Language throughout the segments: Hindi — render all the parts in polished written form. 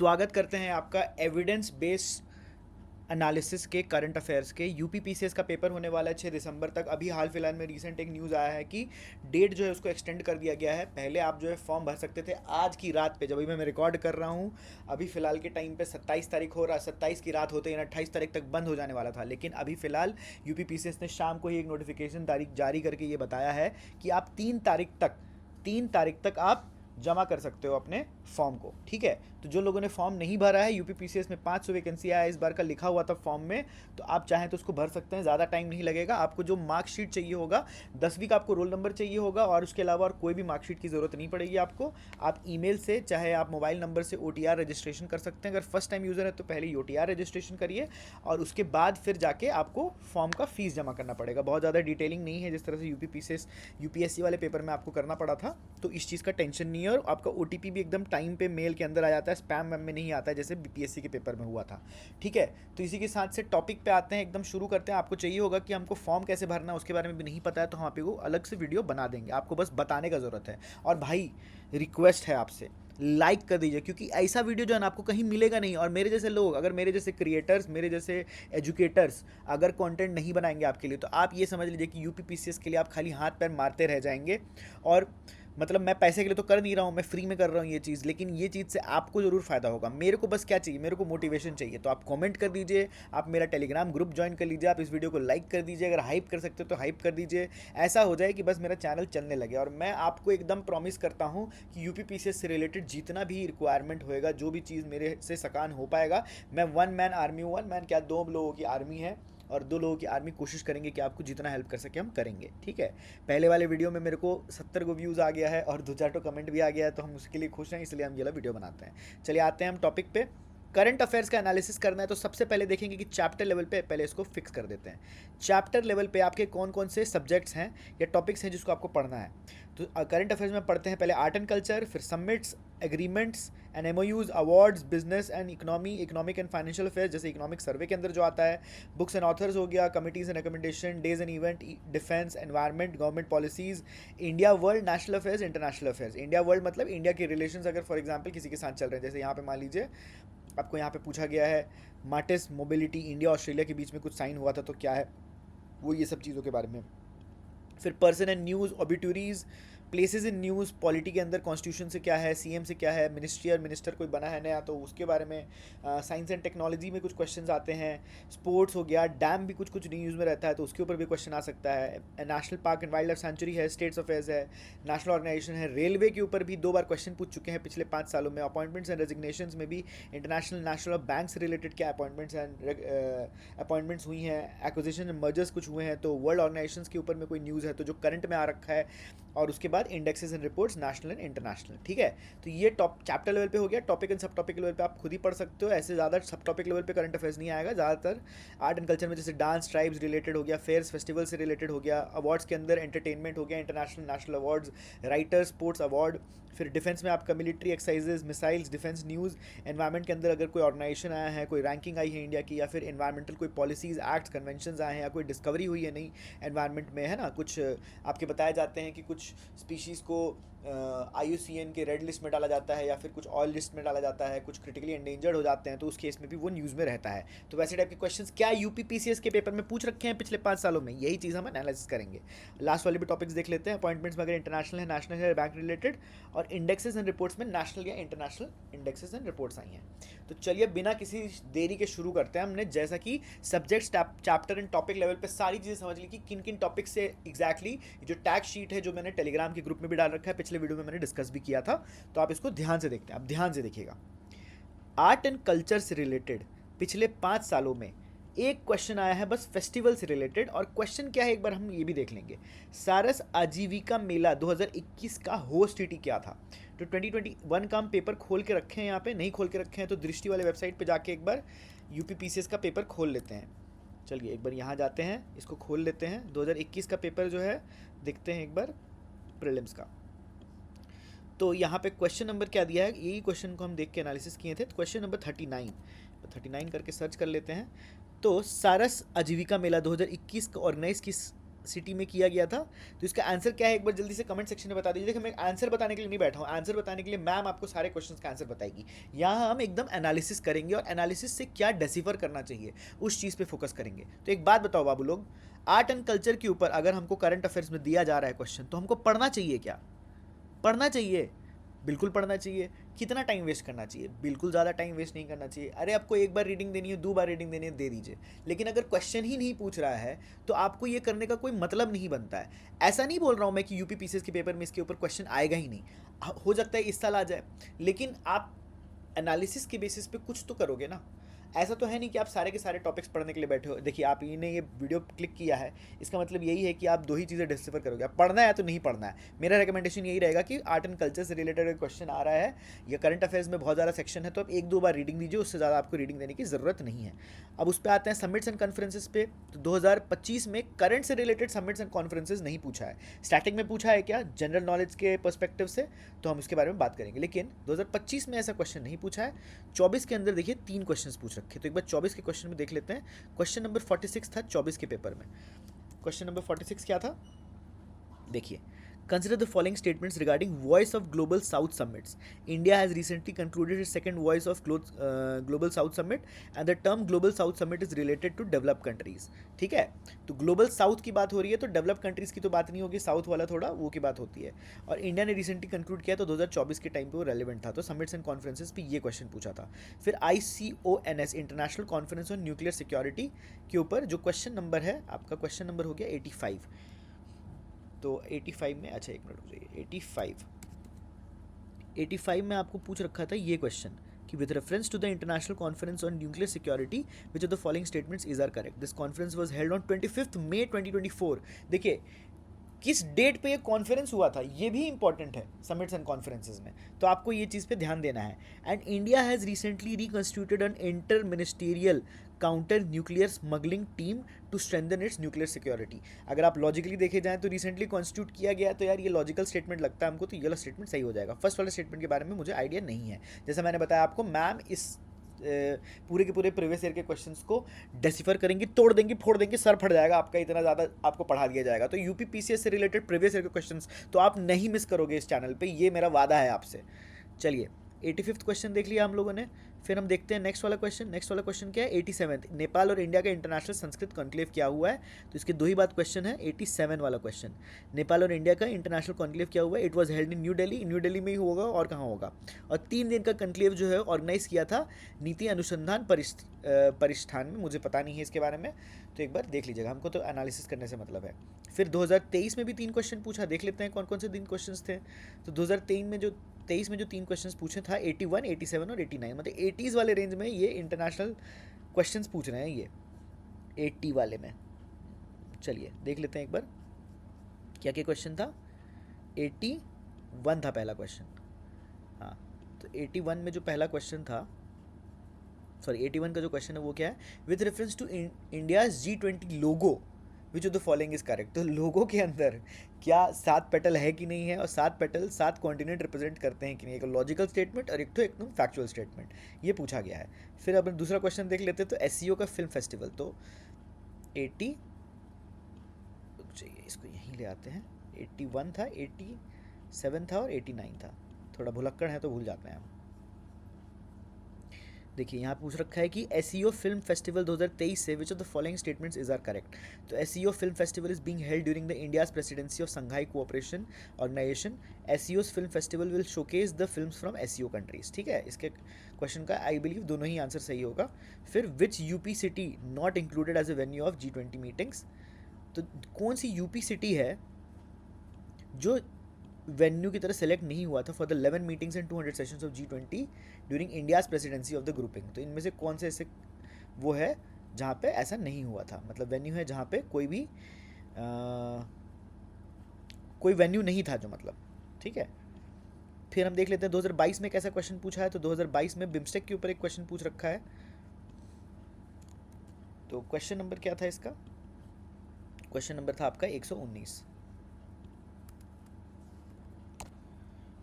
स्वागत करते हैं आपका एविडेंस बेस्ड एनालिसिस के करंट अफेयर्स के। यूपीपीसीएस का पेपर होने वाला है 6 दिसंबर तक। अभी हाल फिलहाल में रीसेंट एक न्यूज़ आया है कि डेट जो है उसको एक्सटेंड कर दिया गया है। पहले आप जो है फॉर्म भर सकते थे आज की रात पे, जब अभी मैं रिकॉर्ड कर रहा हूँ अभी फ़िलहाल के टाइम पे 27 तारीख हो रहा है, 27 की रात होते ही 28 तारीख तक बंद हो जाने वाला था। लेकिन अभी फ़िलहाल यूपीपीसीएस ने शाम को ही एक नोटिफिकेशन तारीख जारी करके ये बताया है कि आप 3 तारीख तक आप जमा कर सकते हो अपने फॉर्म को। ठीक है, तो जो लोगों ने फॉर्म नहीं भरा है, यूपीपीसीएस में 500 वैकेंसी आया इस बार का लिखा हुआ था फॉर्म में, तो आप चाहें तो उसको भर सकते हैं। ज़्यादा टाइम नहीं लगेगा। आपको जो मार्कशीट चाहिए होगा, 10वीं का आपको रोल नंबर चाहिए होगा, और उसके अलावा और कोई भी मार्कशीट की ज़रूरत नहीं पड़ेगी आपको। आप ईमेल से चाहे आप मोबाइल नंबर से ओटीआर रजिस्ट्रेशन कर सकते हैं। अगर फर्स्ट टाइम यूज़र है तो पहले ओटीआर रजिस्ट्रेशन करिए और उसके बाद फिर जाके आपको फॉर्म का फीस जमा करना पड़ेगा। बहुत ज़्यादा डिटेलिंग नहीं है जिस तरह से यूपीएससी वाले पेपर में आपको करना पड़ा था, तो इस चीज़ का टेंशन नहीं है। और आपका ओटीपी भी एकदम टाइम पे मेल के अंदर आ जाता है, स्पैम में नहीं आता है जैसे बीपीएससी के पेपर में हुआ था। ठीक है, तो इसी के साथ से टॉपिक पे आते हैं, एकदम शुरू करते हैं। आपको चाहिए होगा कि हमको फॉर्म कैसे भरना है उसके बारे में भी नहीं पता है, तो हम आपको अलग से वीडियो बना देंगे, आपको बस बताने का ज़रूरत है। और भाई रिक्वेस्ट है आपसे, लाइक कर दीजिए, क्योंकि ऐसा वीडियो जो है ना आपको कहीं मिलेगा नहीं। और मेरे जैसे लोग, अगर मेरे जैसे क्रिएटर्स, मेरे जैसे एजुकेटर्स अगर कंटेंट नहीं बनाएंगे आपके लिए, तो आप ये समझ लीजिए कि यूपीपीसीएस के लिए आप खाली हाथ पैर मारते रह जाएंगे। और मतलब मैं पैसे के लिए तो कर नहीं रहा हूँ, मैं फ्री में कर रहा हूँ ये चीज़, लेकिन ये चीज़ से आपको ज़रूर फ़ायदा होगा। मेरे को बस क्या चाहिए, मेरे को मोटिवेशन चाहिए। तो आप कमेंट कर दीजिए, आप मेरा टेलीग्राम ग्रुप ज्वाइन कर लीजिए, आप इस वीडियो को लाइक कर दीजिए, अगर हाइप कर सकते हो तो हाइप कर दीजिए। ऐसा हो जाए कि बस मेरा चैनल चलने लगे। और मैं आपको एकदम प्रॉमिस करता हूँ कि यूपीपीसीएस से रिलेटेड जितना भी रिक्वायरमेंट होएगा, जो भी चीज़ मेरे से सकान हो पाएगा, मैं वन मैन आर्मी हूँ। वन मैन क्या, 2 लोगों की आर्मी है, और 2 लोगों की आर्मी कोशिश करेंगे कि आपको जितना हेल्प कर सके हम करेंगे। ठीक है, पहले वाले वीडियो में मेरे को 70 को व्यूज़ आ गया है और 2-4 तो कमेंट भी आ गया है, तो हम उसके लिए खुश हैं, इसलिए हम ये वाला वीडियो बनाते हैं। चलिए आते हैं हम टॉपिक पे। करंट अफेयर्स का एनालिसिस करना है तो सबसे पहले देखेंगे कि चैप्टर लेवल पे, पहले इसको फिक्स कर देते हैं। चैप्टर लेवल पे आपके कौन कौन से सब्जेक्ट्स हैं या टॉपिक्स हैं जिसको आपको पढ़ना है। तो करंट अफेयर्स में पढ़ते हैं पहले आर्ट एंड कल्चर, फिर summits, agreements and MoUs, awards, business and economy, economic and financial affairs जैसे इकोनॉमिक सर्वे के अंदर जो आता है, बुक्स एंड ऑथर्स हो गया, committees and recommendation, days and event, defence, environment, government policies, India world, national affairs, international affairs. India world मतलब इंडिया के रिलेशंस अगर फॉर एग्जांपल किसी के साथ चल रहे हैं, जैसे यहाँ पे मान लीजिए आपको यहाँ पे पूछा गया है मार्टिस मोबिलिटी, इंडिया ऑस्ट्रेलिया के बीच में कुछ साइन हुआ था तो क्या है वो, ये सब चीज़ों के बारे में। फिर person and news, obituaries, places in news, polity के अंदर कॉन्स्टिट्यूशन से क्या है, सीएम से क्या है, मिनिस्ट्री और मिनिस्टर कोई बना है नया तो उसके बारे में। साइंस एंड टेक्नोलॉजी में कुछ क्वेश्चंस आते हैं। स्पोर्ट्स हो गया, डैम भी कुछ कुछ न्यूज़ में रहता है तो उसके ऊपर भी क्वेश्चन आ सकता है। National park and wild life sanctuary है, स्टेट्स अफेयर्स है, नेशनल ऑर्गेनाइजेशन है। रेलवे के ऊपर भी 2 बार क्वेश्चन पूछ चुके हैं पिछले 5 सालों में। अपॉइंटमेंट्स एंड रेजिग्नेशन में भी इंटरनेशनल, नेशनल और बैंक से रिलेटेड क्या अपॉइंटमेंट्स एंड अपॉइंटमेंट्स हुई हैं, एक्विजिशन एंड मर्जर्स कुछ हुए हैं तो वर्ल्ड ऑर्गेनाइजेशंस के ऊपर में कोई न्यूज़ है तो जो करंट में आ रखा है। और उसके बाद indexes and reports, national and international. ठीक है, तो ये टॉप चैप्टर लेवल पे हो गया। टॉपिक एंड सब टॉपिक लेवल पे आप खुद ही पढ़ सकते हो, ऐसे ज़्यादा सब टॉपिक लेवल पे करंट अफेयर्स नहीं आएगा। ज़्यादातर आर्ट एंड कल्चर में जैसे डांस, ट्राइब्स रिलेटेड हो गया, फेयर्स फेस्टिवल से रिलेटेड हो गया, अवार्ड्स के अंदर एंटरटेनमेंट हो गया, international national awards, writer sports award. फिर डिफेंस में आपका military exercises, missiles, defence news. Environment के अंदर अगर कोई ऑर्गेनाइजेशन आया है, कोई रैंकिंग आई है इंडिया की, या फिर एनवायरमेंटल कोई पॉलिसीज़, एक्ट्स, कन्वेंशन आए हैं, या कोई डिस्कवरी हुई है नहीं एनवायरमेंट में, है ना, कुछ आपके बताए जाते हैं कि कुछ स्पीशीज़ को IUCN के रेड लिस्ट में डाला जाता है या फिर कुछ ऑल लिस्ट में डाला जाता है, कुछ क्रिटिकली एंडेंजर्ड हो जाते हैं तो उस केस में भी वो न्यूज़ में रहता है। तो वैसे टाइप के क्वेश्चंस क्या यूपीपीसीएस के पेपर में पूछ रखे हैं पिछले 5 सालों में, यही चीज़ हम एनालिसिस करेंगे। लास्ट वाले भी टॉपिक्स देख लेते हैं। अपॉइंटमेंट्स में अगर इंटरनेशनल है, नेशनल है, बैंक रिलेटेड, और इंडेक्सेस एंड रिपोर्ट्स में नेशनल या इंटरनेशनल इंडेक्सेस एंड रिपोर्ट्स आई हैं। तो चलिए बिना किसी देरी के शुरू करते हैं। हमने जैसा कि subjects, chapter and topic level पे सारी चीज़ें समझ ली कि किन किन टॉपिक से एग्जैक्टली जो टैग शीट है जो मैंने टेलीग्राम के ग्रुप में भी डाल रखा है, पिछले वीडियो में मैंने डिस्कस भी किया था, तो आप इसको ध्यान से देखते हैं। आप ध्यान से देखिएगा, आर्ट एंड कल्चर से रिलेटेड पिछले 5 सालों में एक क्वेश्चन आया है बस फेस्टिवल से रिलेटेड। और क्वेश्चन क्या है एक बार हम ये भी देख लेंगे। सारस आजीविका मेला 2021 का होस्ट सिटी क्या था। तो 2021 का हम पेपर खोल के रखे हैं, यहाँ पे नहीं खोल के रखे हैं तो दृष्टि वाले वेबसाइट पे जाके एक बार यूपीपीसीएस का पेपर खोल लेते हैं। चलिए एक बार यहाँ जाते हैं, इसको खोल लेते हैं। 2021 का पेपर जो है देखते हैं एक बार, प्रीलिम्स का। तो यहाँ पे क्वेश्चन नंबर क्या दिया है, यही क्वेश्चन को हम देख के एनालिसिस किए थे। क्वेश्चन नंबर 39 करके सर्च कर लेते हैं। तो सारस आजीविका मेला 2021 को ऑर्गेनाइज किस सिटी में किया गया था। तो इसका आंसर क्या है एक बार जल्दी से कमेंट सेक्शन में बता दीजिए। देखिए मैं आंसर बताने के लिए नहीं बैठा हूँ, आंसर बताने के लिए मैम आपको सारे क्वेश्चंस का आंसर बताएगी। यहाँ हम एकदम एनालिसिस करेंगे और एनालिसिस से क्या डेसिफर करना चाहिए उस चीज़ पे फोकस करेंगे। तो एक बात बताओ बाबू लोग, आर्ट एंड कल्चर के ऊपर अगर हमको करंट अफेयर्स में दिया जा रहा है क्वेश्चन, तो हमको पढ़ना चाहिए क्या? पढ़ना चाहिए, बिल्कुल पढ़ना चाहिए। कितना टाइम वेस्ट करना चाहिए? बिल्कुल ज़्यादा टाइम वेस्ट नहीं करना चाहिए। अरे आपको एक बार रीडिंग देनी है, 2 बार रीडिंग देनी है, दे दीजिए। लेकिन अगर क्वेश्चन ही नहीं पूछ रहा है तो आपको ये करने का कोई मतलब नहीं बनता है। ऐसा नहीं बोल रहा हूँ मैं कि यूपी पीसीएस के पेपर में इसके ऊपर क्वेश्चन आएगा ही नहीं, हो सकता है इस साल आ जाए, लेकिन आप एनालिसिस के बेसिस पे कुछ तो करोगे ना। ऐसा तो है नहीं कि आप सारे के सारे टॉपिक्स पढ़ने के लिए बैठे हो। देखिए आप ने ये वीडियो क्लिक किया है, इसका मतलब यही है कि आप दो ही चीज़ें डिस्कवर करोगे, आप पढ़ना है तो नहीं पढ़ना है। मेरा रिकमेंडेशन यही रहेगा कि आर्ट एंड कल्चर से रिलेटेड अगर क्वेश्चन आ रहा है या करंट अफेयर्स में बहुत ज़्यादा सेक्शन है तो आप 1-2 बार रीडिंग दीजिए, उससे ज़्यादा आपको रीडिंग देने की ज़रूरत नहीं है। अब उस पर आते हैं समिट्स एंड कॉन्फ्रेंसेस पे। तो 2025 में करंट से रिलेटेड समिट्स एंड कॉन्फ्रेंसेस नहीं पूछा है। स्टैटिक में पूछा है क्या जनरल नॉलेज के पर्सपेक्टिव से, तो हम उसके बारे में बात करेंगे, लेकिन 2025 में ऐसा क्वेश्चन नहीं पूछा है। 24 के अंदर देखिए 3 क्वेश्चंस पूछ रखे, तो एक बार 24 के क्वेश्चन में देख लेते हैं। क्वेश्चन नंबर 46 था 24 के पेपर में। क्वेश्चन नंबर 46 क्या था? देखिए, consider the following statements regarding Voice of Global South Summits. India has recently concluded its second Voice of Global South Summit, and the term Global South Summit is related to developed countries. ठीक है, तो ग्लोबल साउथ की बात हो रही है तो डेवलप कंट्रीज की तो बात नहीं होगी, साउथ वाला थोड़ा वो की बात होती है। और इंडिया ने रिसेंटली कंक्लूड किया तो 2024 के टाइम पे वो रेलिवेंट था, तो समिट्स एंड कॉन्फ्रेंसेस पे ये क्वेश्चन पूछा था। फिर ICONS international conference on nuclear security के ऊपर जो क्वेश्चन नंबर है आपका, क्वेश्चन नंबर हो गया 85। तो 85 में, अच्छा एक मिनट रुक जाइए, 85 में आपको पूछ रखा था ये क्वेश्चन कि with reference to the international conference on nuclear security which of the following statements is are correct. This conference was held on 25 मई 2024। देखिए किस डेट पे ये कॉन्फ्रेंस हुआ था ये भी इंपॉर्टेंट है समिट्स एंड कॉन्फ्रेंसेज में, तो आपको ये चीज़ पे ध्यान देना है। And India has recently reconstituted an inter ministerial counter nuclear smuggling team to strengthen its nuclear security. अगर आप लॉजिकली देखे जाएं तो रिसेंटली कॉन्स्टिट्यूट किया गया, तो यार ये लॉजिकल स्टेटमेंट लगता है हमको, तो ये वाला स्टेटमेंट सही हो जाएगा। फर्स्ट वाले स्टेटमेंट के बारे में मुझे आइडिया नहीं है। जैसा मैंने बताया आपको, मैम इस पूरे के पूरे प्रीवियस ईयर के क्वेश्चंस को डेसिफर करेंगे, तोड़ देंगे, फोड़ देंगे, सर फट जाएगा आपका, इतना ज़्यादा आपको पढ़ा दिया जाएगा। तो यूपी पीसीएस से रिलेटेड प्रीवियस ईयर के क्वेश्चंस तो आप नहीं मिस करोगे इस चैनल पे, ये मेरा वादा है आपसे। चलिए 85th क्वेश्चन देख लिया हम लोगों ने। फिर हम देखते हैं नेक्स्ट वाला क्वेश्चन। नेक्स्ट वाला क्वेश्चन क्या है? 87th, नेपाल और इंडिया का इंटरनेशनल संस्कृत कॉन्क्लेव क्या हुआ है? तो इसके दो ही बात क्वेश्चन है। 87 वाला क्वेश्चन, नेपाल और इंडिया का इंटरनेशनल कॉन्क्लेव क्या हुआ है? It was held in new Delhi. New Delhi में ही होगा और कहाँ होगा? और 3 दिन का कॉन्क्लेव जो है ऑर्गेनाइज किया था नीति अनुसंधान परिष्ठान में। मुझे पता नहीं है इसके बारे में, तो एक बार देख लीजिएगा, हमको तो एनालिसिस करने से मतलब है। फिर 2023 में भी 3 क्वेश्चन पूछा, देख लेते हैं कौन कौन से 3 क्वेश्चन थे। तो 2023 में जो 3 क्वेश्चन पूछे था 81, 87 और 89, मतलब 80s वाले रेंज में ये इंटरनेशनल क्वेश्चंस पूछ रहे हैं ये 80 वाले में। चलिए देख लेते हैं एक बार क्या क्या क्वेश्चन था। 81 था पहला क्वेश्चन। हाँ, तो 81 में जो पहला क्वेश्चन था, सॉरी 81 का जो क्वेश्चन है वो क्या है? With reference to India's G20 logo which of the following is correct. तो लोगो के अंदर क्या 7 पेटल है कि नहीं है, और 7 पेटल 7 कॉन्टिनेंट रिप्रेजेंट करते हैं कि नहीं, एक लॉजिकल स्टेटमेंट और एक तो एकदम फैक्चुअल स्टेटमेंट, ये पूछा गया है। फिर अब दूसरा क्वेश्चन देख लेते हैं। तो SCO का फिल्म फेस्टिवल, तो 80 चाहिए, इसको यहीं ले आते हैं। 81 था, 87 था और 89 था। थोड़ा भुलक्कड़ है तो भूल जाते हैं हम। देखिए यहाँ पूछ रखा है कि SCO फिल्म फेस्टिवल 2023 से which of the following statements is are correct. तो SCO film festival is being held during the India's presidency of Shanghai cooperation organisation. SCO's film festival will showcase the films from SCO countries. ठीक है, इसके क्वेश्चन का आई बिलीव दोनों ही आंसर सही होगा। फिर which UP city not included as a venue of G20 meetings. तो कौन सी यूपी सिटी है जो वेन्यू की तरह सेलेक्ट नहीं हुआ था for the 11 meetings and 200 sessions of G20 during India's presidency of the grouping. तो इनमें से कौन से ऐसे वो है जहाँ पे ऐसा नहीं हुआ था, मतलब वेन्यू है जहाँ पे कोई वेन्यू नहीं था जो, मतलब ठीक है। फिर हम देख लेते हैं 2022 में कैसा क्वेश्चन पूछा है। तो 2022 में बिम्स्टेक के ऊपर एक क्वेश्चन पूछ रखा है। तो क्वेश्चन नंबर क्या था इसका? क्वेश्चन नंबर था आपका 119।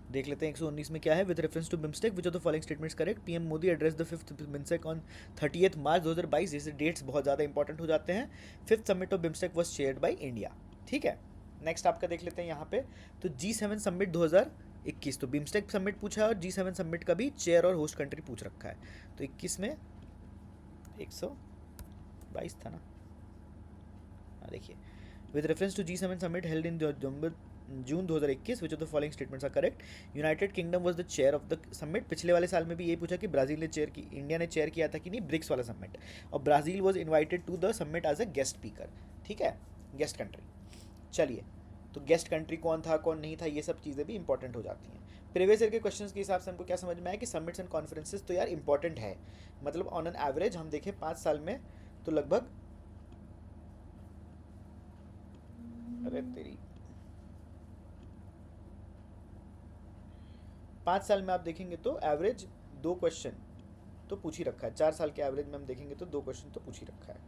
देख लेते हैं 119 में क्या है। With reference to BIMSTEC which of the following statements correct. PM Modi address the 5th BIMSTEC on 30th March 2022। जैसे डेट्स बहुत ज़्यादा इंपॉर्टेंट हो जाते हैं। 5th summit of BIMSTEC was chaired by India. ठीक है, नेक्स्ट आपका देख लेते हैं यहाँ पे। तो G7 समिट 2021, तो बिम्स्टेक समिट पूछा है और G7 समिट का भी चेयर और होस्ट कंट्री पूछ रखा है। तो 21 में 122 था ना, हाँ देखिए, with reference to G7 summit held in June 2021 which of the following statements are correct. United Kingdom was the chair of the summit. पिछले वाले साल में भी ये पूछा कि ब्राज़ील ने चेयर की, इंडिया ने चेयर किया था कि नहीं ब्रिक्स वाला समिट, और Brazil was invited to the summit as a guest speaker. ठीक है, गेस्ट कंट्री। चलिए, तो गेस्ट कंट्री कौन था कौन नहीं था, ये सब चीज़ें भी इंपॉर्टेंट हो जाती हैं। प्रीवियस ईयर के क्वेश्चंस के हिसाब से हमको क्या समझ में आया कि समिट्स एंड कॉन्फ्रेंसेस तो यार इंपॉर्टेंट है, मतलब ऑन एन एवरेज हम देखें 5 साल में तो लगभग, अरे तेरी 5 साल में आप देखेंगे तो एवरेज 2 क्वेश्चन तो पूछ ही रखा है। 4 साल के एवरेज में हम देखेंगे तो 2 क्वेश्चन तो पूछ ही रखा है।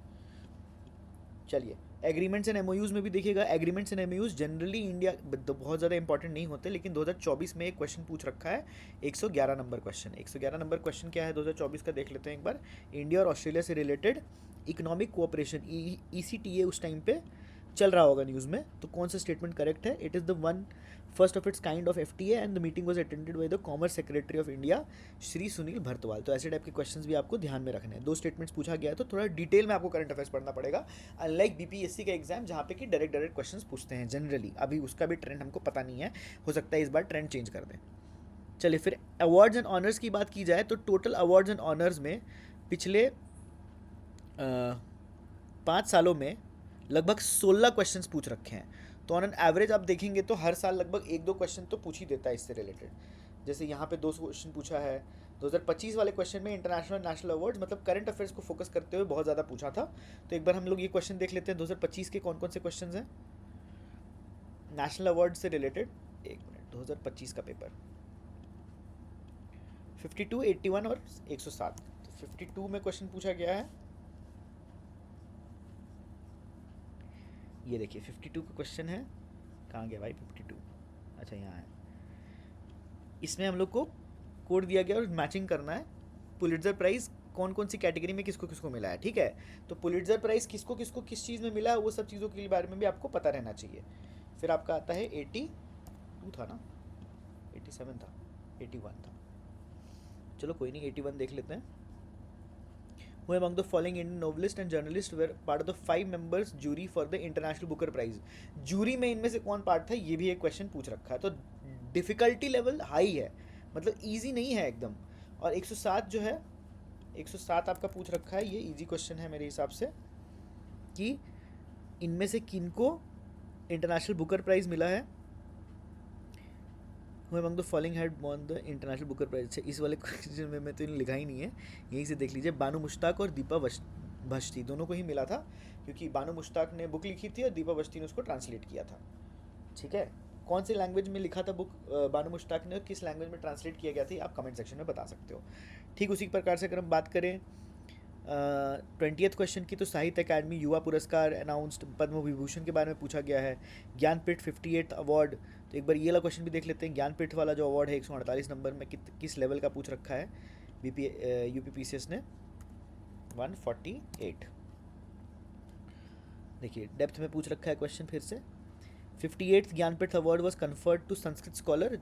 चलिए, एग्रीमेंट्स एंड एमओयूज में भी देखिएगा, agreements and MoUs generally India बहुत ज़्यादा इंपॉर्टेंट नहीं होते, लेकिन 2024 में एक क्वेश्चन पूछ रखा है, 111 नंबर क्वेश्चन। 111 नंबर क्वेश्चन क्या है 2024 का, देख लेते हैं एक बार। इंडिया और ऑस्ट्रेलिया से रिलेटेड इकोनॉमिक कोऑपरेशन, ECTA उस टाइम पे चल रहा होगा न्यूज़ में, तो कौन सा स्टेटमेंट करेक्ट है? It is the one first of its kind of FTA and the meeting was attended by the commerce secretary of India Shri Sunil Barthwal. तो ऐसे टाइप के क्वेश्चंस भी आपको ध्यान में रखने हैं। 2 स्टेटमेंट्स पूछा गया है तो थोड़ा डिटेल में आपको करंट अफेयर्स पढ़ना पड़ेगा, अनलाइक BPSC का एग्जाम जहाँ पे कि डायरेक्ट क्वेश्चंस पूछते हैं जनरली। अभी उसका भी ट्रेंड हमको पता नहीं है, हो सकता है इस बार ट्रेंड चेंज कर दें। चलिए, फिर अवार्ड्स एंड ऑनर्स की बात की जाए तो टोटल अवार्ड्स एंड ऑनर्स में पिछले 5 सालों में लगभग 16 क्वेश्चंस पूछ रखे हैं। तो ऑन एन एवरेज आप देखेंगे तो हर साल लगभग 1-2 क्वेश्चन तो पूछ ही देता है इससे रिलेटेड। जैसे यहाँ पे 2 क्वेश्चन पूछा है। 2025 वाले क्वेश्चन में इंटरनेशनल नेशनल अवार्ड्स, मतलब करंट अफेयर्स को फोकस करते हुए बहुत ज़्यादा पूछा था। तो एक बार हम लोग ये क्वेश्चन देख लेते हैं 2025 के कौन कौन से क्वेश्चन हैं नेशनल अवार्ड से रिलेटेड। एक मिनट, 2025 का पेपर 52, 81 और 107। तो 52 में क्वेश्चन पूछा गया है, ये देखिए 52 का क्वेश्चन है। कहाँ गया भाई 52? अच्छा यहाँ है। इसमें हम लोग को कोड दिया गया और मैचिंग करना है। पुलिट्जर प्राइज़ कौन कौन सी कैटेगरी में किसको किसको मिला है, ठीक है। तो पुलिट्जर प्राइज़ किसको किसको किस चीज़ में मिला है, वो सब चीज़ों के बारे में भी आपको पता रहना चाहिए। फिर आपका आता है 82 था ना, 87 था, 81 था, चलो कोई नहीं, 81 देख लेते हैं। Who among the following Indian novelists and journalists were part of the 5 members jury for the International Booker Prize? Jury में इनमें से कौन पार्ट था, ये भी एक क्वेश्चन पूछ रखा है। तो डिफ़िकल्टी लेवल हाई है, मतलब इजी नहीं है एकदम। और 107 जो है, 107 आपका पूछ रखा है, ये इजी क्वेश्चन है मेरे हिसाब से, कि इनमें से किनको इंटरनेशनल बुकर प्राइज़ मिला है। Who among the following had won the international Booker Prize? इस वाले क्वेश्चन में मैं तो इन्हें लिखा ही नहीं है, यहीं से देख लीजिए। बानू मुश्ताक और दीपा भश्ती दोनों को ही मिला था, क्योंकि बानू मुश्ताक ने बुक लिखी थी और दीपा भश्ती ने उसको ट्रांसलेट किया था। ठीक है, कौन से लैंग्वेज में लिखा था बुक बानू मुश्ताक ने, किस लैंग्वेज में ट्रांसलेट किया गया था, आप कमेंट सेक्शन में बता सकते हो। ठीक उसी प्रकार से अगर हम बात करें 20th क्वेश्चन की, तो साहित्य अकादमी युवा पुरस्कार अनाउंस्ड, पद्म विभूषण के बारे में पूछा गया है। ज्ञानपीठ 58th अवार्ड, तो एक बार ये वाला क्वेश्चन भी देख लेते हैं। ज्ञानपीठ वाला जो अवार्ड है 148 नंबर में किस लेवल का पूछ रखा है, UPPCS ने 148। देखिए डेप्थ में पूछ रखा है क्वेश्चन फिर से। 58th Jnanpith award was conferred to Sanskrit scholar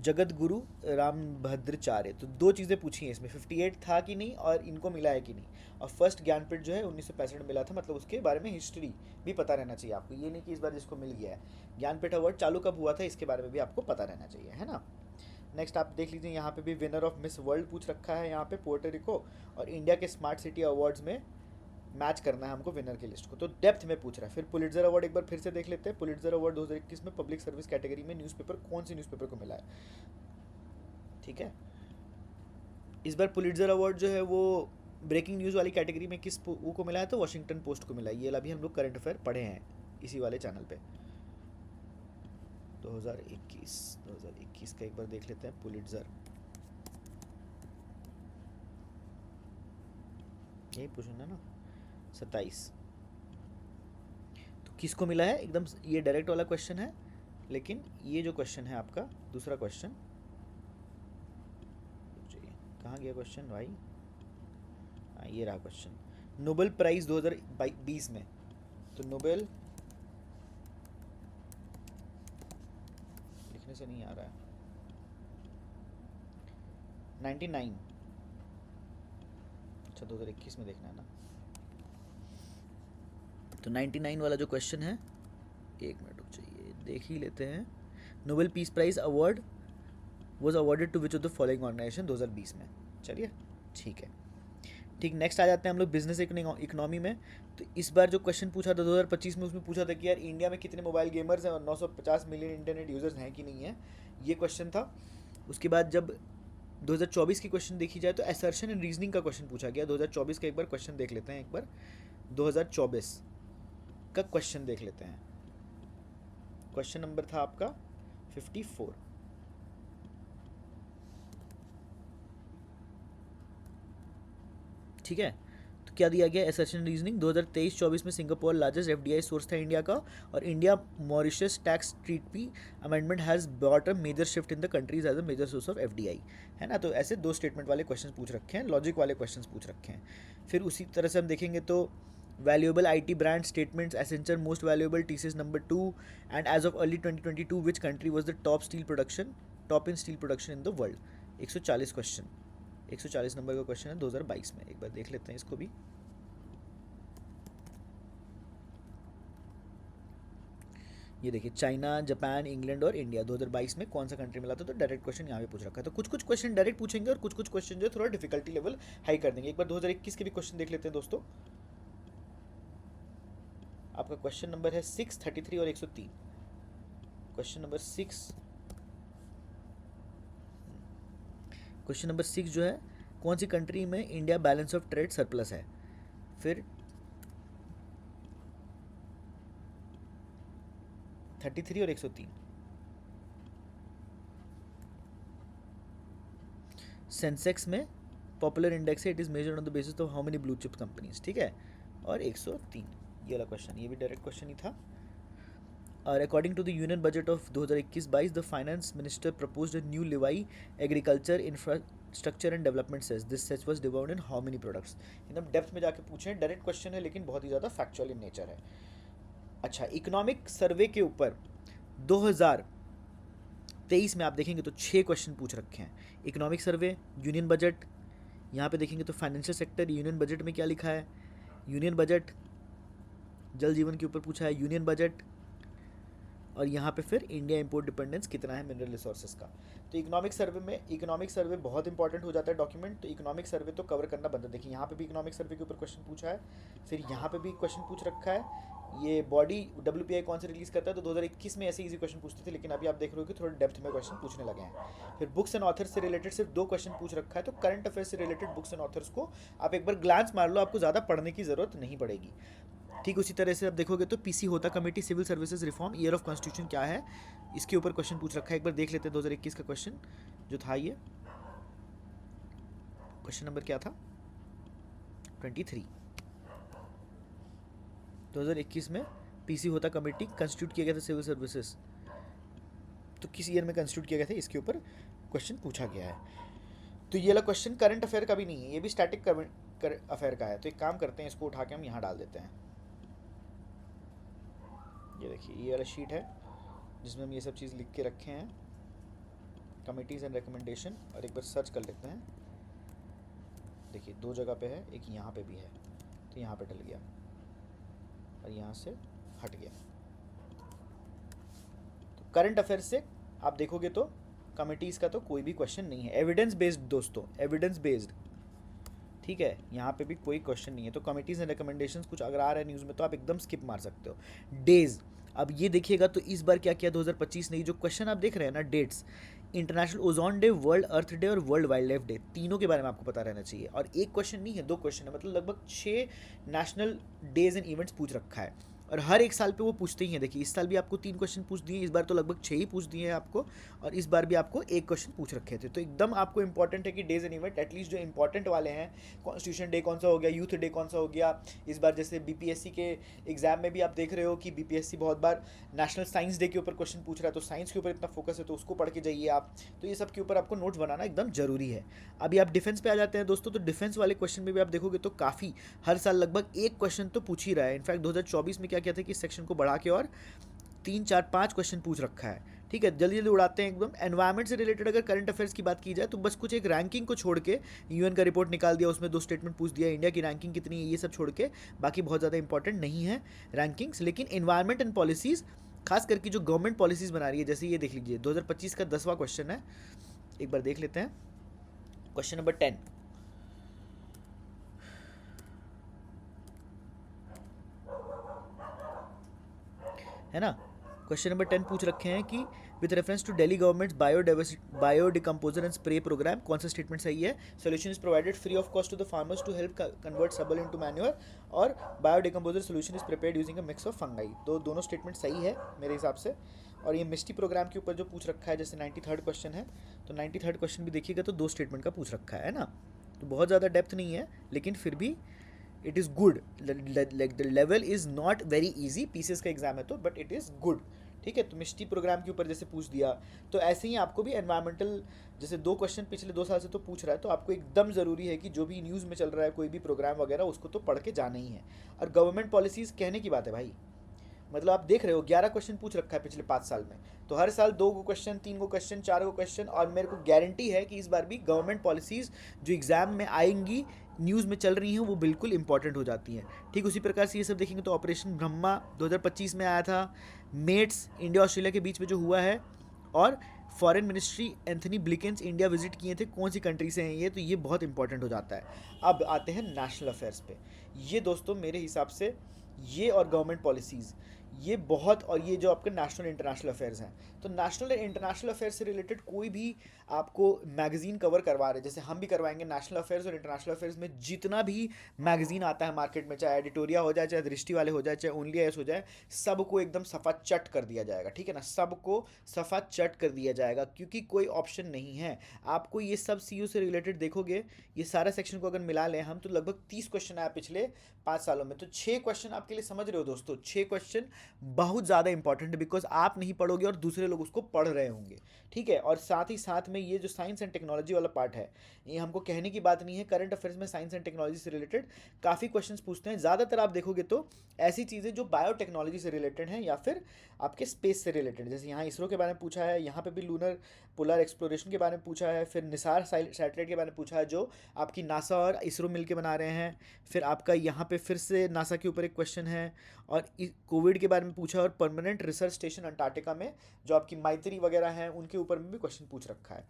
Jagat Guru Rambhadracharya. तो 2 चीज़ें पूछी हैं इसमें, 58 था कि नहीं और इनको मिला है कि नहीं। और फर्स्ट ज्ञानपीठ जो है 1965 में मिला था, मतलब उसके बारे में हिस्ट्री भी पता रहना चाहिए आपको, ये नहीं कि इस बार जिसको मिल गया है। ज्ञानपीठ अवार्ड चालू कब हुआ था, इसके बारे में भी आपको पता रहना चाहिए, है ना। नेक्स्ट आप देख लीजिए, यहाँ पे भी विनर ऑफ मिस वर्ल्ड पूछ रखा है, यहाँ पे पोर्टोरिको, और इंडिया के स्मार्ट सिटी अवार्ड्स में मैच करना है हमको विनर की लिस्ट को, तो डेप्थ में पूछ रहा है। फिर पुलिट्जर अवार्ड एक बार फिर से देख लेते हैं। पुलिट्जर अवार्ड 2021 में पब्लिक सर्विस कैटेगरी में न्यूज़पेपर, कौन सी न्यूज़पेपर को मिला है, ठीक है। इस बार पुलिट्जर अवार्ड जो है वो ब्रेकिंग न्यूज़ वाली कैटेगरी में किस वो को मिला है, तो वॉशिंगटन पोस्ट को मिला है। ये अभी हम लोग करंट अफेयर पढ़े हैं इसी वाले चैनल पे। 2021 का एक बार देख लेते हैं। पुलिट्जर यही पूछना ना, 27, तो किसको मिला है, एकदम ये डायरेक्ट वाला क्वेश्चन है, लेकिन ये जो क्वेश्चन है आपका दूसरा क्वेश्चन, कहाँ गया क्वेश्चन भाई, हाँ ये रहा क्वेश्चन। नोबेल प्राइज़ 2020 में, तो नोबेल से नहीं आ रहा है। 99, अच्छा 2021 में देखना है ना। तो 99 वाला जो क्वेश्चन है, एक मिनट रुक चाहिए, देख ही लेते हैं। Nobel peace prize award was awarded to which of the following organisation 2020 में। चलिए ठीक है, ठीक। नेक्स्ट आ जाते हैं हम लोग बिजनेस इकोनॉमी में। तो इस बार जो क्वेश्चन पूछा था 2025 में, उसमें पूछा था कि यार इंडिया में कितने मोबाइल गेमर्स हैं और 950 मिलियन इंटरनेट यूजर्स हैं कि नहीं है, ये क्वेश्चन था। उसके बाद जब 2024 की क्वेश्चन देखी जाए तो असर्शन एंड रीजनिंग का क्वेश्चन पूछा गया। 2024 का एक बार क्वेश्चन देख लेते हैं, एक बार 2024 का क्वेश्चन देख लेते हैं। क्वेश्चन नंबर था आपका 54। ठीक है, तो क्या दिया गया, असर्शन रीजनिंग 2023-24 में सिंगापुर लार्जेस्ट एफडीआई सोर्स था इंडिया का, और India Mauritius tax treaty amendment has brought a major shift in the countries as a major source of FDI, है ना। तो ऐसे दो स्टेटमेंट वाले क्वेश्चन पूछ रखे हैं, लॉजिक वाले क्वेश्चन पूछ रखे हैं। फिर उसी तरह से हम देखेंगे तो valuable IT brand statements, Accenture most valuable, TCS number 2, and as of early 2022 which country was the top in steel production in the world. 140 question, 140 number का क्वेश्चन है 2022 में। एक बार देख लेते हैं इसको भी। ये देखिए, चाइना, जापान, इंग्लैंड और इंडिया 2022 में कौन सा कंट्री मिला था, तो डायरेक्ट क्वेश्चन यहाँ पे पूछ रखा है। तो कुछ कुछ क्वेश्चन डायरेक्ट पूछेंगे और कुछ कुछ क्वेश्चन जो है थोड़ा डिफिकल्टी लेवल हाई कर देंगे। एक बार 2021 के भी क्वेश्चन देख लेते हैं दोस्तों। आपका क्वेश्चन नंबर है 6, 33 और 103। क्वेश्चन नंबर 6, क्वेश्चन नंबर 6 जो है, कौन सी कंट्री में India balance of trade surplus है। फिर 33 और 103। सेंसेक्स में पॉपुलर इंडेक्स है, it is measured on the basis of how many blue chip companies, ठीक है। और 103 ये वाला क्वेश्चन, ये भी डायरेक्ट क्वेश्चन ही था। और according to the union budget of 2021-22 the finance minister proposed a new levy agriculture infrastructure and development cess this cess was divided in how many products. एकदम डेप्थ में जाके पूछे, डायरेक्ट क्वेश्चन है लेकिन बहुत ही ज़्यादा फैक्चुअल इन नेचर है। अच्छा, इकोनॉमिक सर्वे के ऊपर 2023 में आप देखेंगे तो 6 क्वेश्चन पूछ रखे हैं। इकोनॉमिक सर्वे, यूनियन बजट, यहाँ पे देखेंगे तो फाइनेंशियल सेक्टर, यूनियन बजट में क्या लिखा है, यूनियन बजट, जल जीवन के ऊपर पूछा है यूनियन बजट, और यहाँ पे फिर इंडिया इंपोर्ट डिपेंडेंस कितना है मिनरल रिसोर्सेज का। तो इकोनॉमिक सर्वे में, इकोनॉमिक सर्वे बहुत इंपॉर्टेंट हो जाता है डॉक्यूमेंट, तो इकोनॉमिक सर्वे तो कवर करना बनता है। देखिए यहाँ पे भी इकोनॉमिक सर्वे के ऊपर क्वेश्चन पूछा है, फिर यहाँ पे भी क्वेश्चन पूछ रखा है। ये बॉडी WPI कौन से रिलीज़ करता है, तो 2021 में ऐसे इजी क्वेश्चन पूछते थे, लेकिन अभी आप देख रहे हो कि थोड़ा डेप्थ में क्वेश्चन पूछने लगे हैं। फिर बुक्स एंड ऑथर्स से रिलेटेड सिर्फ 2 क्वेश्चन पूछ रखा है, तो करंट अफेयर्स से रिलेटेड बुक्स एंड ऑथर्स को आप एक बार ग्लांस मार लो, आपको ज़्यादा पढ़ने की ज़रूरत नहीं पड़ेगी। ठीक उसी तरह से आप देखोगे तो PC Hota committee civil services reform year of constitution क्या है, इसके ऊपर क्वेश्चन पूछ रखा है। एक बार देख लेते हैं 2021 का क्वेश्चन जो था, ये क्वेश्चन नंबर क्या था 23। 2021 में पीसी होता कमेटी कंस्टिट्यूट किया गया था सिविल सर्विसेज, तो किस ईयर में कंस्टिट्यूट किया गया था, इसके ऊपर क्वेश्चन पूछा गया है। तो ये वाला क्वेश्चन करंट अफेयर का भी नहीं है, ये भी स्टैटिक अफेयर का है। तो एक काम करते हैं, इसको उठा के हम यहाँ डाल देते हैं। ये देखिए, ये वाला शीट है जिसमें हम ये सब चीज़ लिख के रखे हैं, कमिटीज़ एंड रिकमेंडेशन, और एक बार सर्च कर लेते हैं। देखिए 2 जगह पे है, एक यहाँ पे भी है, तो यहाँ पे डल गया और यहाँ से हट गया। तो करंट अफेयर से आप देखोगे तो कमिटीज़ का तो कोई भी क्वेश्चन नहीं है। एविडेंस बेस्ड दोस्तों, एविडेंस बेस्ड, ठीक है, यहाँ पे भी कोई क्वेश्चन नहीं है। तो कमिटीज़ एंड रिकमेंडेशंस कुछ अगर आ रहा है न्यूज़ में तो आप एकदम स्किप मार सकते हो। डेज, अब ये देखिएगा तो इस बार क्या किया 2025 नहीं, जो क्वेश्चन आप देख रहे हैं ना, dates, international ozone day, world earth day और वर्ल्ड वाइल्ड लाइफ डे, तीनों के बारे में आपको पता रहना चाहिए। और एक क्वेश्चन नहीं है, 2 क्वेश्चन है, मतलब लगभग 6 नेशनल डेज एंड इवेंट्स पूछ रखा है। और हर एक साल पे वो पूछते ही हैं। देखिए इस साल भी आपको 3 क्वेश्चन पूछ दिए, इस बार तो लगभग 6 ही पूछ दिए हैं आपको, और इस बार भी आपको 1 क्वेश्चन पूछ रखे थे। तो एकदम आपको इंपॉर्टेंट है कि डेज एंड इवेंट एटलीस्ट जो इंपॉर्टेंट वाले हैं, कॉन्स्टिट्यूशन डे कौन सा हो गया, यूथ डे कौन सा हो गया। इस बार जैसे बीपीएससी के एग्जाम में भी आप देख रहे हो कि बीपीएससी बहुत बार नेशनल साइंस डे के ऊपर क्वेश्चन पूछ रहा है, तो साइंस के ऊपर इतना फोकस है तो उसको पढ़ के जाइए आप। तो ये सब के ऊपर आपको नोट्स बनाना एकदम जरूरी है। अभी आप डिफेंस पे आ जाते हैं दोस्तों, तो डिफेंस वाले क्वेश्चन में भी आप देखोगे तो काफ़ी हर साल लगभग 1 क्वेश्चन तो पूछ ही रहा है। इनफैक्ट 2024 में क्या किया था कि सेक्शन को बढ़ा के और 3, 4, 5 क्वेश्चन पूछ रखा है ठीक है, जल्दी जल्दी उड़ाते हैं एकदम। एनवायरनमेंट से रिलेटेड अगर करंट अफेयर्स की बात की जाए तो बस कुछ एक रैंकिंग को छोड़ के, यूएन का रिपोर्ट निकाल दिया, उसमें 2 स्टेटमेंट पूछ दिया, इंडिया की रैंकिंग कितनी है ये सब छोड़ के बाकी बहुत ज़्यादा इंपॉर्टेंट नहीं है रैंकिंग्स। लेकिन इन्वायरमेंट एंड पॉलिसीज़, खास करके जो गवर्नमेंट पॉलिसीज़ बना रही है, जैसे ये देख लीजिए 2025 का 10वां क्वेश्चन है, एक बार देख लेते हैं। क्वेश्चन नंबर 10 है ना। क्वेश्चन नंबर 10 पूछ रखे हैं कि with reference to Delhi government biodecomposer and spray program, कौन सा स्टेटमेंट सही है? Solution is provided free of cost to the farmers to help convert stubble into manure, और biodecomposer solution is prepared using a mix of fungi. तो दोनों स्टेटमेंट सही है मेरे हिसाब से। और ये मिस्टी प्रोग्राम के ऊपर जो पूछ रखा है, जैसे 93rd क्वेश्चन है, तो 93rd क्वेश्चन भी देखिएगा तो 2 स्टेटमेंट का पूछ रखा है ना। तो बहुत ज़्यादा डेप्थ नहीं है, लेकिन फिर भी it is good. Like the level is not very easy, PCS का एग्जाम है तो, बट इट इज़ गुड। ठीक है, तो मिस्टी प्रोग्राम के ऊपर जैसे पूछ दिया, तो ऐसे ही आपको भी एनवायरमेंटल जैसे 2 क्वेश्चन पिछले 2 साल से तो पूछ रहा है, तो आपको एकदम ज़रूरी है कि जो भी न्यूज़ में चल रहा है कोई भी प्रोग्राम वगैरह, उसको तो पढ़ के जाना ही है। और गवर्नमेंट पॉलिसीज़ कहने की बात है भाई, मतलब आप देख रहे हो 11 क्वेश्चन पूछ रखा है पिछले 5 साल में, तो हर साल 2 क्वेश्चन, 3 क्वेश्चन, 4 क्वेश्चन, और मेरे को गारंटी है कि इस बार भी गवर्नमेंट पॉलिसीज़ जो एग्ज़ाम में आएंगी, न्यूज़ में चल रही हैं, वो बिल्कुल इंपॉर्टेंट हो जाती हैं। ठीक उसी प्रकार से ये सब देखेंगे तो ऑपरेशन ब्रह्मा 2025 में आया था, मेट्स इंडिया ऑस्ट्रेलिया के बीच में जो हुआ है, और foreign ministry Antony Blinken's India visit किए थे, कौन सी कंट्री से हैं ये, तो ये बहुत इंपॉर्टेंट हो जाता है। अब आते हैं नेशनल अफेयर्स पे। ये दोस्तों मेरे हिसाब से ये और गवर्नमेंट पॉलिसीज़, ये बहुत, और ये जो आपके नेशनल इंटरनेशनल अफेयर्स हैं, तो नेशनल एंड इंटरनेशनल अफेयर्स से रिलेटेड कोई भी आपको मैगजीन कवर करवा रहे हैं, जैसे हम भी करवाएंगे नेशनल अफेयर्स और इंटरनेशनल अफेयर्स में जितना भी मैगजीन आता है मार्केट में, चाहे एडिटोरिया हो जाए, चाहे दृष्टि वाले हो जाए, चाहे ओनली आईएएस हो जाए, सबको एकदम सफ़ा चट कर दिया जाएगा। ठीक है ना, सबको सफ़ा चट कर दिया जाएगा, क्योंकि कोई ऑप्शन नहीं है। आपको ये सब सीयू से रिलेटेड देखोगे, ये सारा सेक्शन को अगर मिला लें हम, तो लगभग 30 क्वेश्चन आया पिछले 5 सालों में। तो 6 क्वेश्चन आपके लिए, समझ रहे हो दोस्तों, 6 क्वेश्चन बहुत ज़्यादा इंपॉर्टेंट है, बिकॉज आप नहीं पढ़ोगे और दूसरे लोग उसको पढ़ रहे होंगे। ठीक है, और साथ ही साथ में ये जो साइंस एंड टेक्नोलॉजी वाला पार्ट है, ये हमको कहने की बात नहीं है, करंट अफेयर्स में साइंस एंड टेक्नोलॉजी से रिलेटेड काफ़ी क्वेश्चंस पूछते हैं। ज़्यादातर आप देखोगे तो ऐसी चीज़ें जो बायोटेक्नोलॉजी से रिलेटेड हैं, या फिर आपके स्पेस से रिलेटेड, जैसे यहाँ इसरो के बारे में पूछा है, यहाँ पे भी लूनर पोलर एक्सप्लोरेशन के बारे में पूछा है, फिर निसार सैटेलाइट के बारे में पूछा है जो आपकी नासा और इसरो मिलकर बना रहे हैं, फिर आपका यहाँ पे फिर से नासा के ऊपर एक क्वेश्चन है, और कोविड के बारे में पूछा, और परमानेंट रिसर्च स्टेशन अंटार्कटिका में जो आपकी मैत्री वगैरह हैं उनके ऊपर में भी क्वेश्चन पूछ रखा है।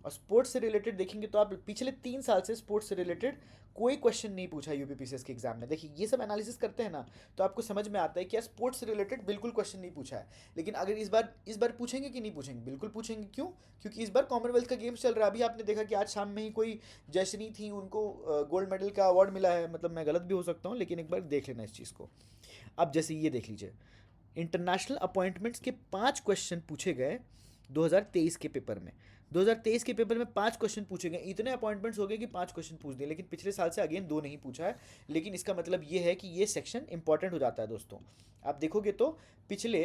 और स्पोर्ट्स से रिलेटेड देखेंगे तो आप पिछले 3 साल से स्पोर्ट्स से रिलेटेड कोई क्वेश्चन नहीं पूछा यूपीपीसीएस के एग्जाम में। देखिए ये सब एनालिसिस करते हैं ना, तो आपको समझ में आता है कि यार स्पोर्ट्स से रिलेटेड बिल्कुल क्वेश्चन नहीं पूछा है। लेकिन अगर इस बार पूछेंगे कि नहीं पूछेंगे, बिल्कुल पूछेंगे। क्यों? क्योंकि इस बार कॉमनवेल्थ का गेम्स चल रहा है। अभी आपने देखा कि आज शाम में ही कोई जयश्री थी, उनको गोल्ड मेडल का अवार्ड मिला है, मतलब मैं गलत भी हो सकता हूँ, लेकिन एक बार देख लेना इस चीज़ को। अब जैसे ये देख लीजिए, इंटरनेशनल अपॉइंटमेंट्स के 5 क्वेश्चन पूछे गए 2023 के पेपर में। 2023 के पेपर में 5 क्वेश्चन पूछे गए, इतने अपॉइंटमेंट्स हो गए कि 5 क्वेश्चन पूछ दिए, लेकिन पिछले साल से अगेन 2 नहीं पूछा है। लेकिन इसका मतलब ये है कि ये सेक्शन इंपॉर्टेंट हो जाता है दोस्तों। आप देखोगे तो पिछले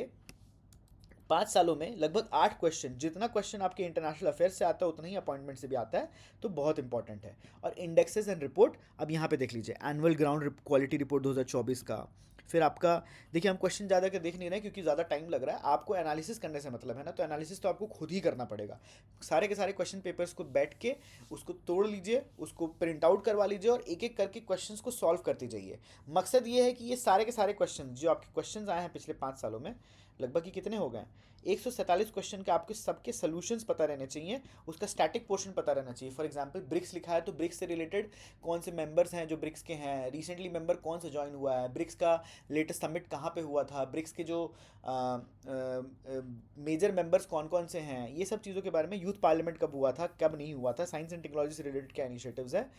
5 सालों में लगभग 8 क्वेश्चन, जितना क्वेश्चन आपके इंटरनेशनल अफेयर्स से आता है उतना ही अपॉइंटमेंट से भी आता है, तो बहुत इंपॉर्टेंट है। और इंडेक्सेस एंड रिपोर्ट, अब यहाँ पे देख लीजिए, एनुअल ग्राउंड क्वालिटी रिपोर्ट 2024 का। फिर आपका देखिए, हम क्वेश्चन ज़्यादा के देख नहीं रहे हैं क्योंकि ज़्यादा टाइम लग रहा है। आपको एनालिसिस करने से मतलब है ना, तो एनालिसिस तो आपको खुद ही करना पड़ेगा। सारे के सारे क्वेश्चन पेपर्स को बैठ के उसको तोड़ लीजिए, उसको प्रिंट आउट करवा लीजिए, और एक एक करके क्वेश्चंस को सॉल्व करते जाइए। मकसद ये है कि ये सारे के सारे क्वेश्चन जो आपके क्वेश्चंस आए हैं पिछले 5 सालों में, लगभग ही कितने हो गए, 147 क्वेश्चन के आपके सबके सॉल्यूशंस पता रहने चाहिए, उसका स्टैटिक पोर्शन पता रहना चाहिए। फॉर एग्जांपल ब्रिक्स लिखा है तो ब्रिक्स से रिलेटेड कौन से मेंबर्स हैं जो ब्रिक्स के हैं, रिसेंटली मेंबर कौन से ज्वाइन हुआ है, ब्रिक्स का लेटेस्ट समिट कहाँ पे हुआ था, ब्रिक्स के जो मेजर मेंबर्स कौन कौन से हैं, ये सब चीज़ों के बारे में, यूथ पार्लियामेंट कब हुआ था, कब नहीं हुआ था, साइंस एंड टेक्नोलॉजी से रिलेटेड क्या इनिशिएटिव्स हैं,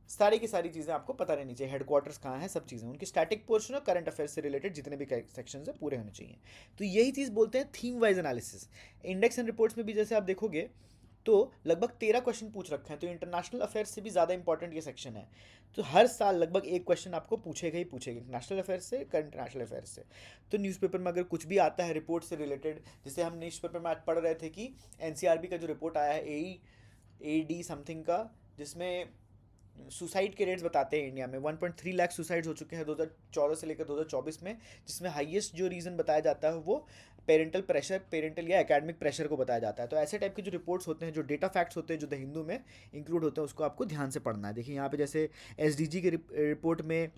सारी की सारी चीज़ें आपको पता रहनी चाहिए। हेडक्वार्टर्स कहाँ हैं, सब चीज़ें, उनकी स्टैटिक पोर्शन और करंट अफेयर्स से रिलेटेड जितने भी सेक्शन हैं पूरे होने चाहिए। तो यही चीज़ बोलते हैं theme wise analysis. Index and reports में भी जैसे आप देखोगे तो लगभग 13 क्वेश्चन पूछ रखे हैं, तो इंटरनेशनल अफेयर्स से भी ज़्यादा इंपॉर्टेंट ये सेक्शन है। तो हर साल लगभग एक क्वेश्चन आपको पूछेगा ही पूछेगा, नेशनल अफेयर्स से, इंटरनेशनल अफेयर्स से। तो न्यूज़पेपर में अगर कुछ भी आता है रिपोर्ट से रिलेटेड, जैसे हम न्यूज़पेपर में आज पढ़ रहे थे कि एनसीआरबी का जो रिपोर्ट आया है, ए डी समथिंग का, जिसमें सुसाइड के रेट्स बताते हैं इंडिया में 1.3 लाख सुसाइड्स हो चुके हैं 2014 से लेकर 2024 में, जिसमें हाईएस्ट जो रीज़न बताया जाता है वो पेरेंटल या एकेडमिक प्रेशर को बताया जाता है। तो ऐसे टाइप के जो रिपोर्ट्स होते हैं, जो डेटा फैक्ट्स होते हैं, जो द हिंदू में इंक्लूड होते हैं, उसको आपको ध्यान से पढ़ना है। देखिए यहाँ पे जैसे एसडीजी के रिपोर्ट में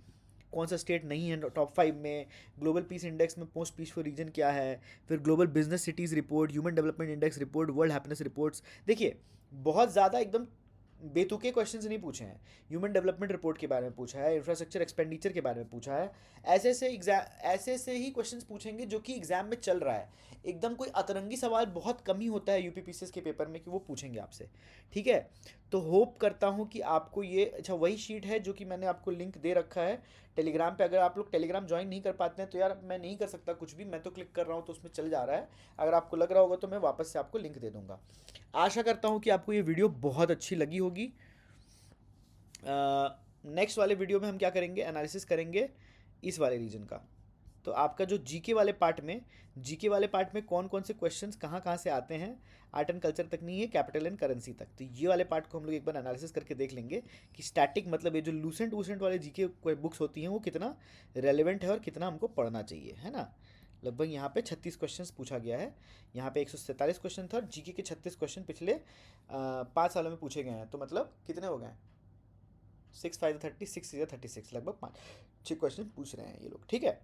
कौन सा स्टेट नहीं है टॉप 5 में, ग्लोबल पीस इंडेक्स में मोस्ट पीसफुल रीजन क्या है, फिर global business cities report, human development index report, world happiness reports. देखिए बहुत ज़्यादा एकदम बेतुके क्वेश्चंस नहीं पूछे हैं। ह्यूमन डेवलपमेंट रिपोर्ट के बारे में पूछा है, इंफ्रास्ट्रक्चर एक्सपेंडिचर के बारे में पूछा है। ऐसे से ही क्वेश्चंस पूछेंगे जो कि एग्जाम में चल रहा है। एकदम कोई अतरंगी सवाल बहुत कम ही होता है यूपीपीसीएस के पेपर में कि वो पूछेंगे आपसे। ठीक है, तो होप करता हूँ कि आपको ये अच्छा वही शीट है जो कि मैंने आपको लिंक दे रखा है टेलीग्राम पे। अगर आप लोग टेलीग्राम ज्वाइन नहीं कर पाते हैं तो यार मैं नहीं कर सकता कुछ भी, मैं तो क्लिक कर रहा हूँ तो उसमें चल जा रहा है। अगर आपको लग रहा होगा तो मैं वापस से आपको लिंक दे दूंगा। आशा करता हूँ कि आपको ये वीडियो बहुत अच्छी लगी होगी। नेक्स्ट वाले वीडियो में हम क्या करेंगे, एनालिसिस करेंगे इस वाले रीजन का। तो आपका जो जीके वाले पार्ट में कौन कौन से क्वेश्चंस कहाँ कहाँ से आते हैं, आर्ट एंड कल्चर तक नहीं है, कैपिटल एंड करेंसी तक। तो ये वाले पार्ट को हम लोग एक बार एनालिसिस करके देख लेंगे कि स्टैटिक मतलब ये जो लूसेंट वूसेंट वाले जीके बुक्स होती हैं वो कितना रेलिवेंट है और कितना हमको पढ़ना चाहिए, है ना। लगभग यहाँ पे 36 क्वेश्चंस पूछा गया है। यहाँ पे 147 क्वेश्चन था और जीके के 36 क्वेश्चन पिछले 5 सालों में पूछे गए हैं। तो मतलब कितने हो गए, 6 5 36 लगभग 5 6 क्वेश्चन पूछ रहे हैं ये लोग। ठीक है,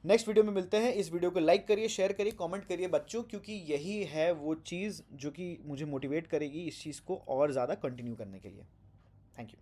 नेक्स्ट वीडियो में मिलते हैं। इस वीडियो को लाइक करिए, शेयर करिए, कमेंट करिए बच्चों, क्योंकि यही है वो चीज़ जो कि मुझे मोटिवेट करेगी इस चीज़ को और ज़्यादा कंटिन्यू करने के लिए। Thank you.